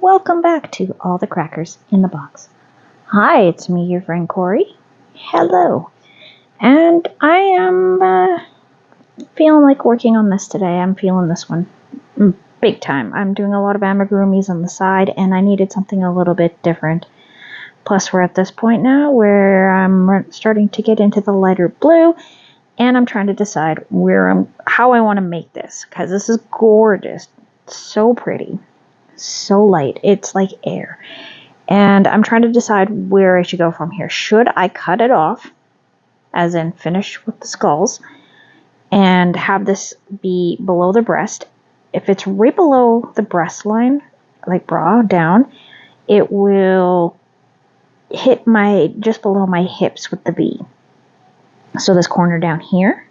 welcome back to All the Crackers in the Box. Hi, it's me, your friend Corey. Hello. And I am feeling like working on this today. I'm feeling this one big time. I'm doing a lot of amigurumis on the side, and I needed something a little bit different. Plus, we're at this point now where I'm starting to get into the lighter blue, and I'm trying to decide how I want to make this, because this is gorgeous. So pretty. So light. It's like air. And I'm trying to decide where I should go from here. Should I cut it off, as in finish with the skulls, and have this be below the breast? If it's right below the breast line, like bra down, it will hit just below my hips with the V. So this corner down here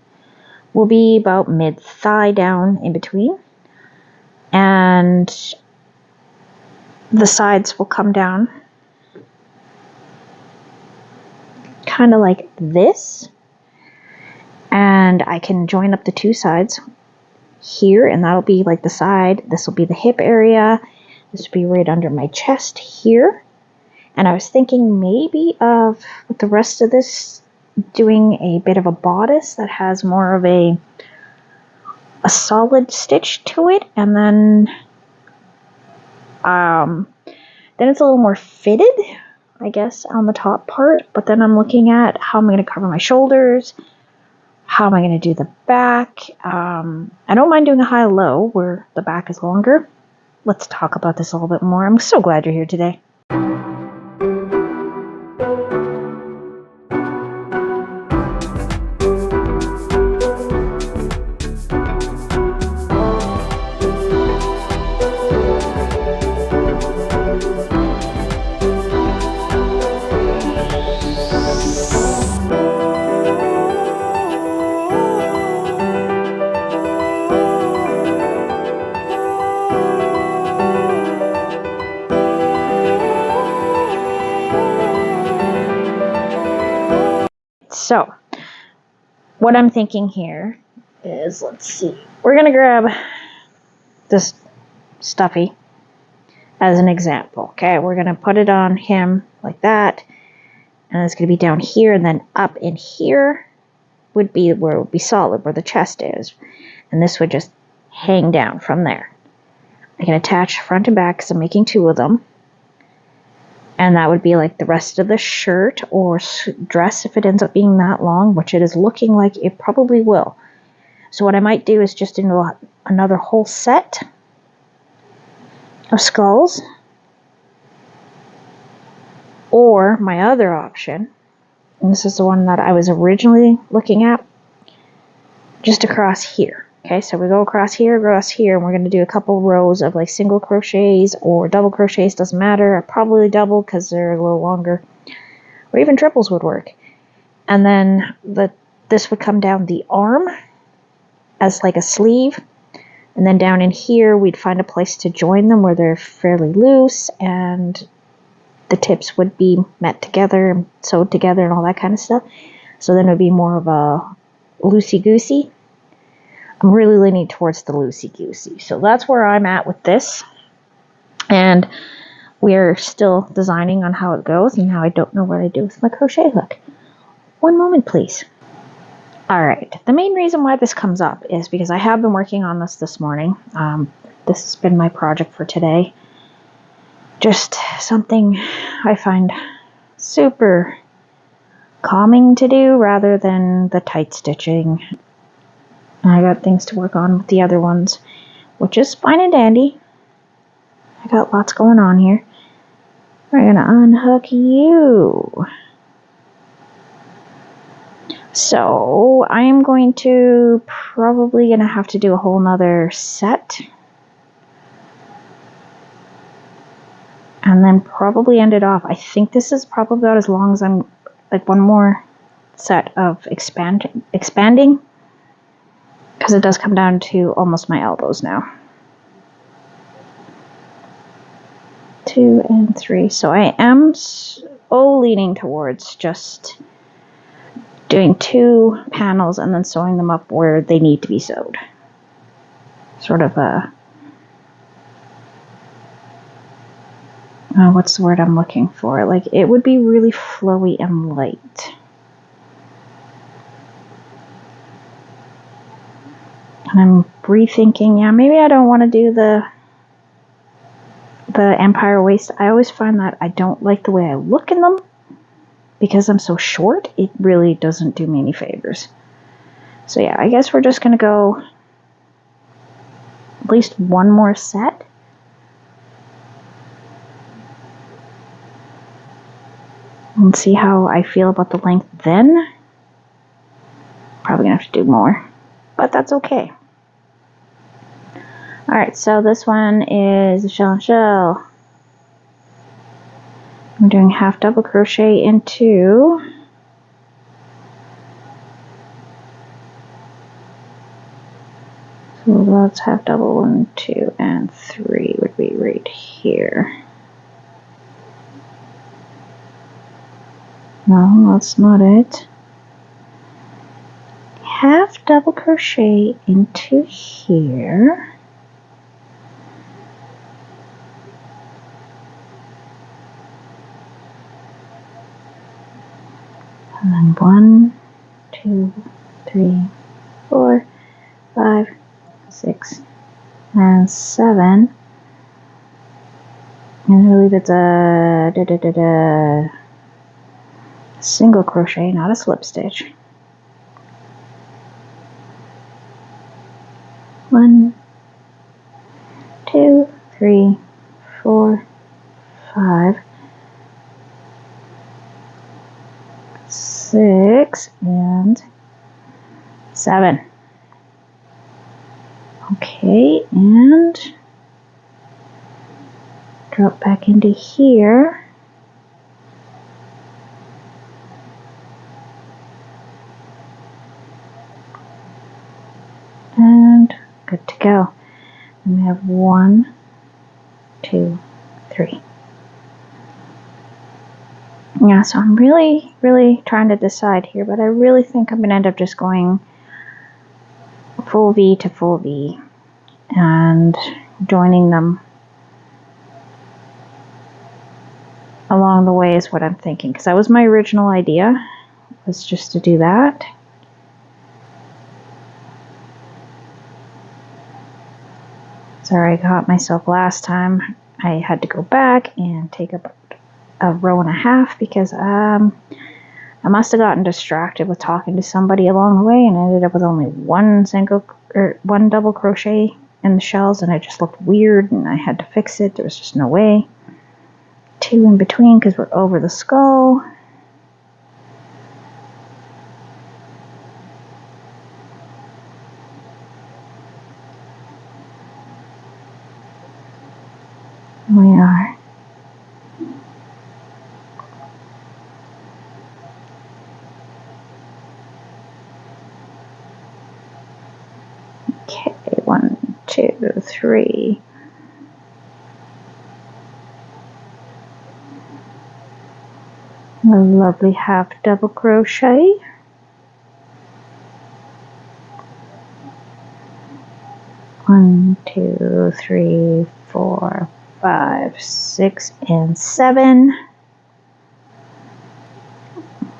will be about mid-thigh down in between. And the sides will come down kind of like this. And I can join up the two sides here, and that'll be like the side. This will be the hip area. This will be right under my chest here. And I was thinking maybe of, with the rest of this, doing a bit of a bodice that has more of a solid stitch to it, and then it's a little more fitted, I guess, on the top part. But then I'm looking at how am I going to cover my shoulders, how am I going to do the back. I don't mind doing a high-low where the back is longer. Let's talk about this a little bit more. I'm so glad you're here today. So, what I'm thinking here is, let's see, we're going to grab this stuffy as an example, okay? We're going to put it on him like that, and it's going to be down here, and then up in here would be where it would be solid, where the chest is, and this would just hang down from there. I can attach front and back because I'm making two of them. And that would be like the rest of the shirt or dress if it ends up being that long, which it is looking like it probably will. So what I might do is just do another whole set of skulls. Or my other option, and this is the one that I was originally looking at, just across here. Okay, so we go across here, and we're going to do a couple rows of like single crochets or double crochets, doesn't matter. Probably double because they're a little longer. Or even triples would work. And then this would come down the arm as like a sleeve. And then down in here, we'd find a place to join them where they're fairly loose and the tips would be met together and sewed together and all that kind of stuff. So then it would be more of a loosey-goosey. I'm really leaning towards the loosey-goosey. So that's where I'm at with this. And we're still designing on how it goes, and now I don't know what I do with my crochet hook. One moment, please. Alright, the main reason why this comes up is because I have been working on this morning. This has been my project for today. Just something I find super calming to do rather than the tight stitching. I got things to work on with the other ones, which is fine and dandy. I got lots going on here. We're going to unhook you. So, I am probably going to have to do a whole nother set. And then probably end it off. I think this is probably about as long as I'm, like one more set of expanding. Because it does come down to almost my elbows now. 2 and 3. So I am leaning towards just doing 2 panels and then sewing them up where they need to be sewed. Sort of a what's the word I'm looking for? Like, it would be really flowy and light. And I'm rethinking, yeah, maybe I don't want to do the Empire waist. I always find that I don't like the way I look in them. Because I'm so short, it really doesn't do me any favors. So yeah, I guess we're just going to go at least one more set. And see how I feel about the length then. Probably going to have to do more, but that's okay. Alright, so this one is a shell and shell. I'm doing half double crochet into so that's half double 1, 2, and 3 would be right here. No, that's not it. Half double crochet into here. And then 1, 2, 3, 4, 5, 6, and 7. And I believe it's a single crochet, not a slip stitch. 1, 2, 3, 4, 5, 6, and 7. Okay, and drop back into here. And good to go. And we have 1, 2, 3. Yeah, so I'm really trying to decide here, but I really think I'm going to end up just going full V to full V and joining them along the way is what I'm thinking, because that was my original idea, was just to do that. Sorry, I caught myself last time. I had to go back and take up a row and a half because I must have gotten distracted with talking to somebody along the way and I ended up with only one double crochet in the shells, and it just looked weird and I had to fix it. There was just no way. 2 in between because we're over the skull. We are. Okay, 1, 2, 3. A lovely half double crochet. One, 2, 3, 4, 5, 6, and 7.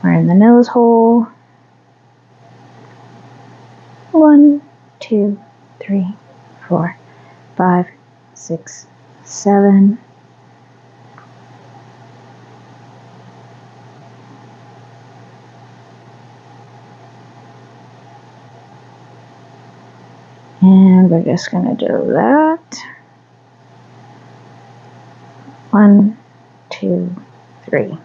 We're in the nose hole. 1, 2, 3, 4, 5, 6, 7. And we're just going to do that. 1, 2, 3.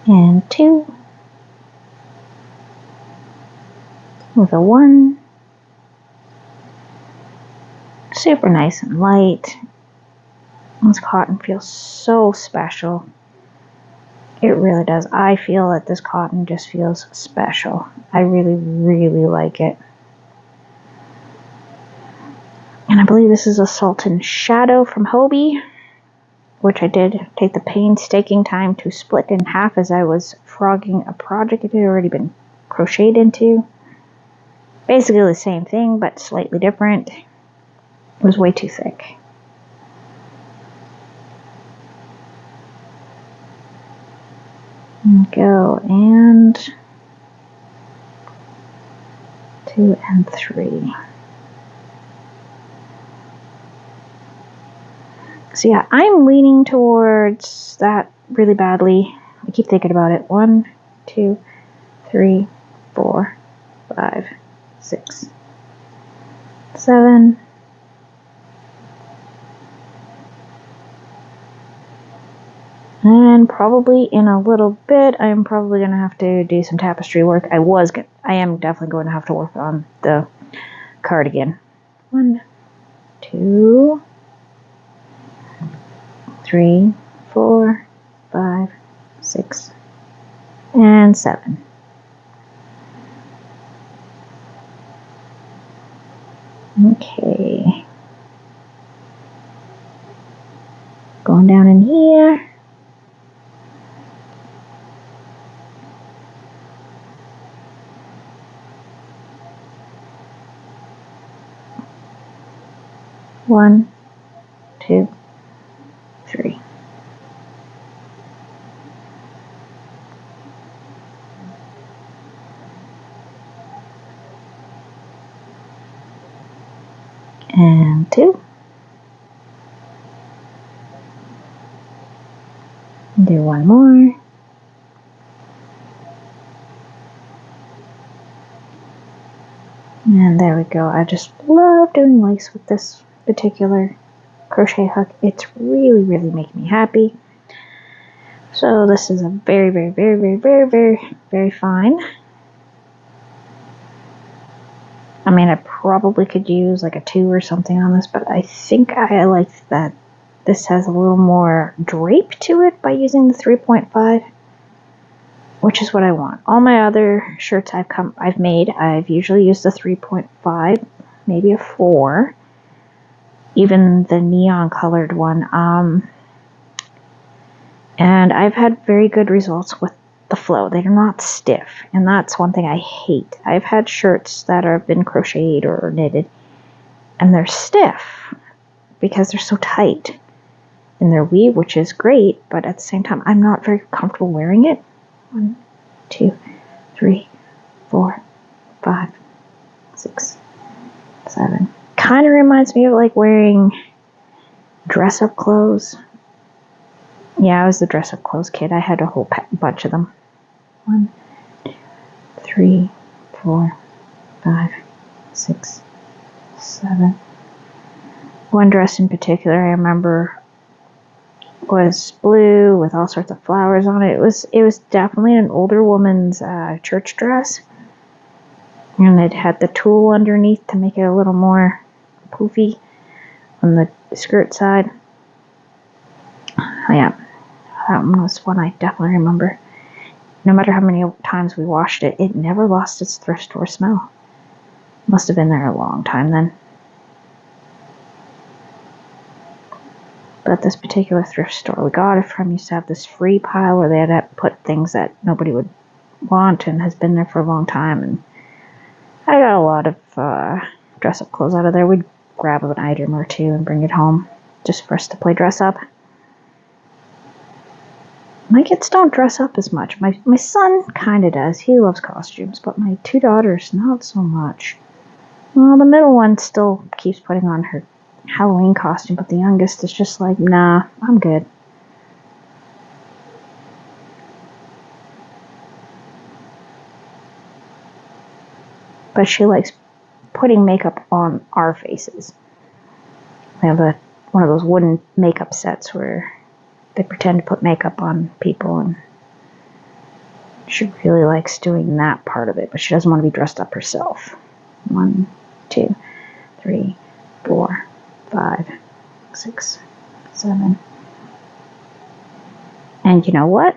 And 2. With a 1. Super nice and light. This cotton feels so special. It really does. I feel that this cotton just feels special. I really like it. And I believe this is a Sultan Shadow from Hobbii. which I did take the painstaking time to split in half as I was frogging a project it had already been crocheted into. Basically the same thing, but slightly different. It was way too thick. Go and 2 and 3. So yeah, I'm leaning towards that really badly. I keep thinking about it. 1, 2, 3, 4, 5, 6, 7. And probably in a little bit, I'm probably going to have to do some tapestry work. I am definitely going to have to work on the cardigan. 1, 2, 3, 4, 5, 6, and 7. Okay. Going down in here. One, 2, 3. And 2. Do one more. And there we go. I just love doing lace with this particular crochet hook. It's really, really making me happy. So this is a very, very, very, very, very, very, very fine. I mean, I probably could use like a 2 or something on this, but I think I like that this has a little more drape to it by using the 3.5, which is what I want. All my other shirts I've made, I've usually used the 3.5, maybe a 4, even the neon colored one. And I've had very good results with the flow. They're not stiff, and that's one thing I hate. I've had shirts that have been crocheted or knitted, and they're stiff because they're so tight in their weave, which is great, but at the same time, I'm not very comfortable wearing it. 1, 2, 3, 4, 5, 6, 7. Kind of reminds me of like wearing dress-up clothes. Yeah, I was the dress-up clothes kid. I had a whole bunch of them. 1, 2, 3, 4, 5, 6, 7. One dress in particular I remember was blue with all sorts of flowers on it. It was definitely an older woman's church dress, and it had the tulle underneath to make it a little more poofy on the skirt side. Yeah, that one was one I definitely remember. No matter how many times we washed it, it never lost its thrift store smell. Must have been there a long time then. But this particular thrift store we got it from used to have this free pile where they had put things that nobody would want and has been there for a long time. And I got a lot of dress-up clothes out of there. We'd grab an item or two and bring it home just for us to play dress-up. My kids don't dress up as much. My son kind of does. He loves costumes, but my 2 daughters, not so much. Well, the middle one still keeps putting on her Halloween costume, but the youngest is just like, nah, I'm good. But she likes putting makeup on our faces. We have one of those wooden makeup sets where they pretend to put makeup on people, and she really likes doing that part of it, but she doesn't want to be dressed up herself. 1, 2, 3, 4, 5, 6, 7. And you know what?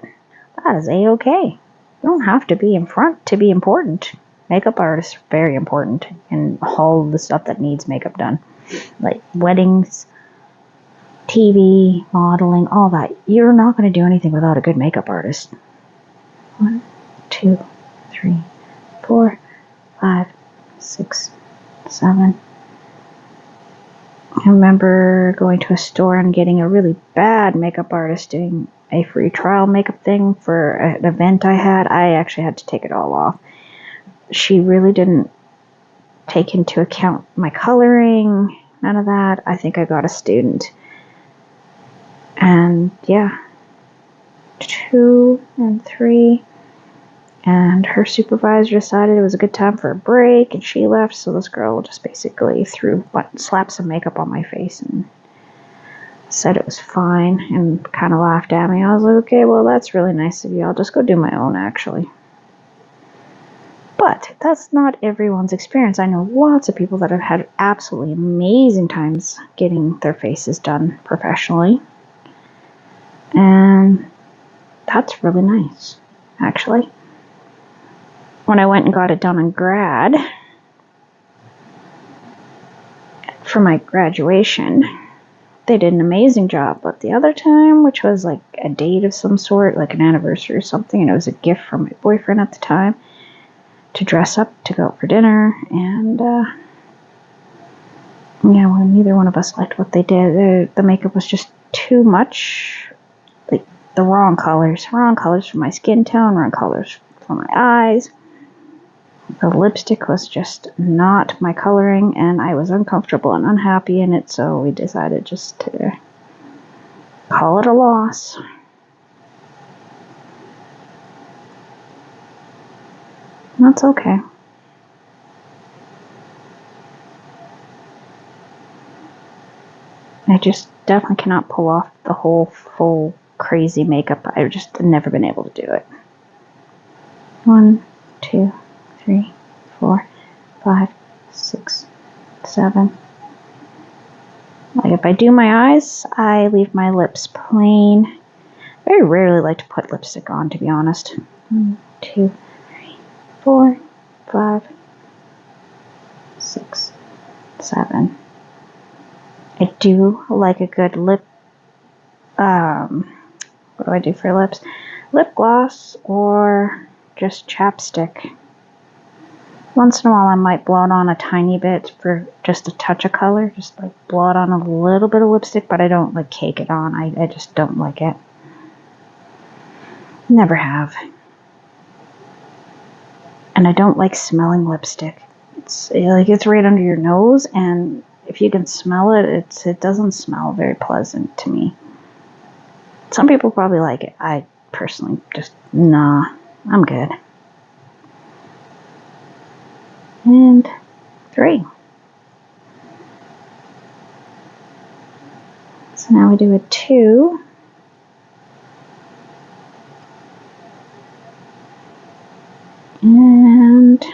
That is a-okay. You don't have to be in front to be important. Makeup artists are very important in all the stuff that needs makeup done. Like weddings, TV, modeling, all that. You're not going to do anything without a good makeup artist. 1, 2, 3, 4, 5, 6, 7. I remember going to a store and getting a really bad makeup artist doing a free trial makeup thing for an event I had. I actually had to take it all off. She really didn't take into account my coloring, none of that. I think I got a student. And yeah, 2 and 3. And her supervisor decided it was a good time for a break, and she left, so this girl just basically slapped some makeup on my face and said it was fine and kind of laughed at me. I was like, okay, well, that's really nice of you. I'll just go do my own, actually. But that's not everyone's experience. I know lots of people that have had absolutely amazing times getting their faces done professionally. And that's really nice, actually. When I went and got it done in grad, for my graduation, they did an amazing job. But the other time, which was like a date of some sort, like an anniversary or something, and it was a gift from my boyfriend at the time, to dress up to go out for dinner, and yeah, well, neither one of us liked what they did. The makeup was just too much, like the wrong colors for my skin tone, wrong colors for my eyes. The lipstick was just not my coloring, and I was uncomfortable and unhappy in it, so we decided just to call it a loss. That's okay. I just definitely cannot pull off the whole full crazy makeup. I've just never been able to do it. 1, 2, 3, 4, 5, 6, 7. Like if I do my eyes, I leave my lips plain. Very rarely like to put lipstick on, to be honest. 1, 2, 3, 4, 5, 6, 7. I do like a good lip, what do I do for lips? Lip gloss or just chapstick. Once in a while I might blow it on a tiny bit for just a touch of color, just like blow it on a little bit of lipstick, but I don't like cake it on. I just don't like it. Never have. And I don't like smelling lipstick. It's right under your nose, and if you can smell it, it doesn't smell very pleasant to me. Some people probably like it. I personally just, nah, I'm good. And 3. So now we do a 2. And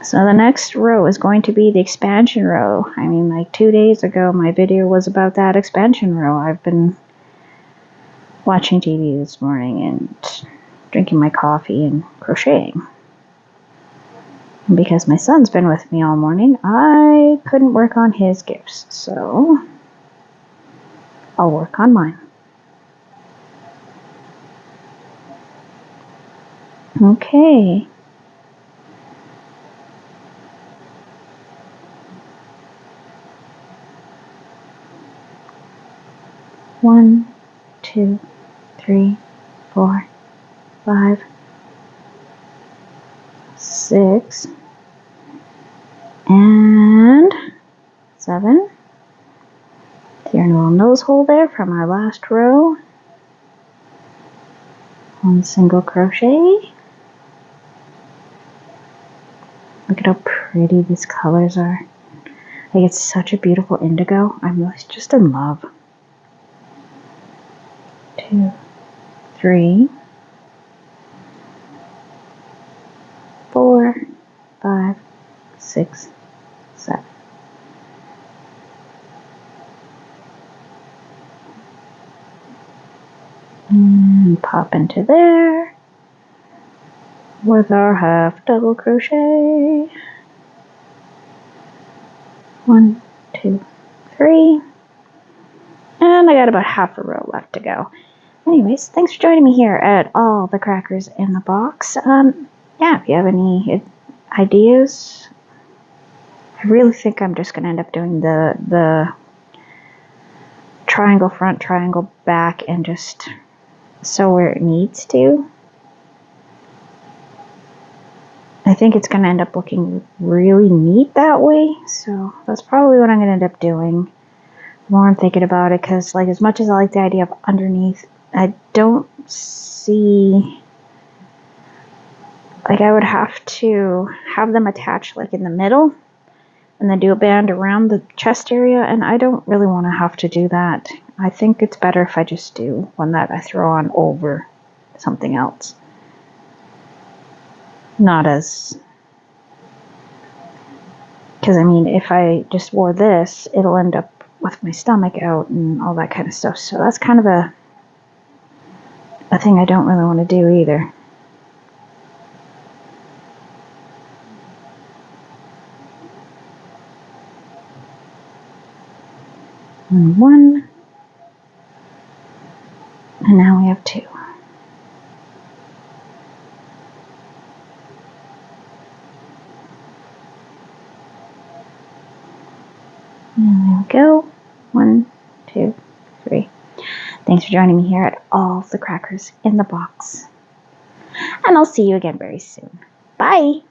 so the next row is going to be the expansion row. I mean, like 2 days ago, my video was about that expansion row. I've been watching TV this morning and drinking my coffee and crocheting. And because my son's been with me all morning, I couldn't work on his gifts, so I'll work on mine. Okay. One, 2, 3, 4, 5, 6, and 7. See your little nose hole there from our last row. 1 single crochet. Look at how pretty these colors are. Like, it's such a beautiful indigo. I'm just in love. 2, 3, 4, 5, 6, 7. And pop into there with our half double crochet. 1, 2, 3. And I got about half a row left to go. Anyways, thanks for joining me here at All the Crackers in the Box. Yeah, if you have any ideas, I really think I'm just going to end up doing the triangle front, triangle back, and just sew where it needs to. I think it's going to end up looking really neat that way, so that's probably what I'm going to end up doing. The more I'm thinking about it, because like as much as I like the idea of underneath, I don't see, like I would have to have them attached like in the middle and then do a band around the chest area, and I don't really want to have to do that. I think it's better if I just do one that I throw on over something else. Not as, because I mean, if I just wore this, it'll end up with my stomach out and all that kind of stuff. So that's kind of a thing I don't really want to do either. And 1. And now we have 2. And there we go. 1, 2, 3. Thanks for joining me here at All the Crackers in the Box. And I'll see you again very soon. Bye!